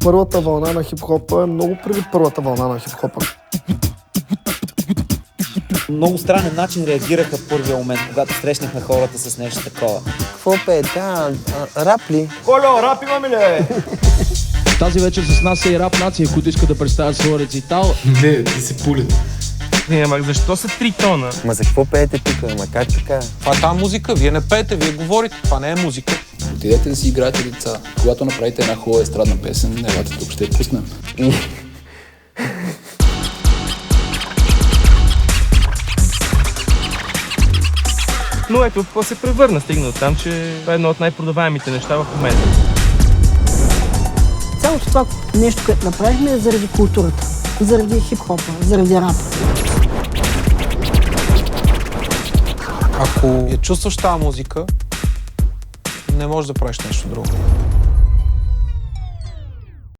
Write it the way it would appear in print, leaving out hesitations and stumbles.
Първата вълна на хип-хопа е много преди първата вълна на хип-хопа. Много странен начин реагираха в първия момент, когато срещнахме хората с нещо такова. Какво пеете? Рап ли? Коло, рап имаме ли, бе? Тази вечер с нас е и рап нация, които искат да представят своя рецитал. Не, ти си пулен. Ама защо са 3 тона? Ма за какво пеете тук? Ма как така? Това е тази музика, вие не пеете, вие говорите, това не е музика. Отидете да си играете деца. Когато направите една хубава естрадна песен, не елате тук, ще я пуснем. Но ето, какво се превърна, стигна там, че това е едно от най-продаваемите неща в момента. Цялото това нещо, което направихме е заради културата, заради хип-хопа, заради рапа. Ако я чувстваш тази музика, не можеш да правиш нещо друго.